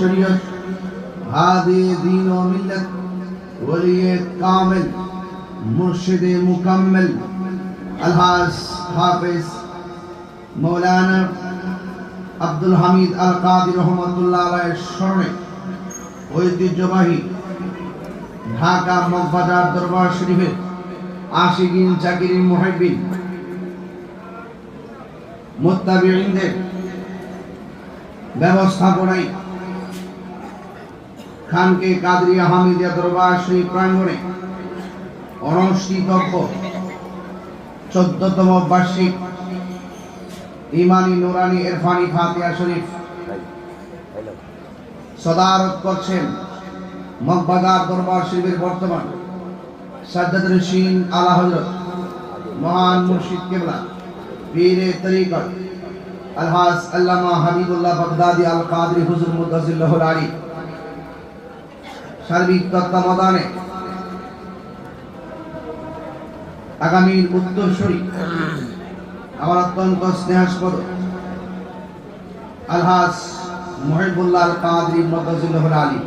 शरीयत हादी दीन व मिल्लत वली कामिल मुर्शिद मुकम्मल अलहाज हाफिज मौलाना আব্দুল হামিদ আল কাদির রহমাতুল্লাহ আলাইহির স্মরণে ঐতিহ্যবাহী ঢাকা মগবাজার দরবার শরীফের আশিকিন জাকিরিন মুহিব্বিন মুত্তাবিঈনদের ব্যবস্থাপনায় খানকে কাদরিয়া হামিদিয়া দরবার শরীফ প্রাঙ্গণে অনুষ্ঠিতব্য 14তম বার্ষিক ইমানি নুরানি ইরফানি ফাতিহা শরীফ সদারত করছেন মগবাজার দরবার শরীফের বর্তমান সাজ্জাদুর রশিদ আলা হযরত মহান মুর্শিদ কিবলা পীরে তরিকত আলহাজ আল্লামা হাবিবুল্লাহ বাগদাদি আল কাদরি হুজুর মুদাজ্জিলুল আলী সার্বিক তত্ত্বাবধানে আগামীর উত্তরসূরি আমার অত্যন্ত স্নেহাস্পদ আলহাজ মুহিবুল্লাহ আল কাদরি মুদাজ্জিলুল আলী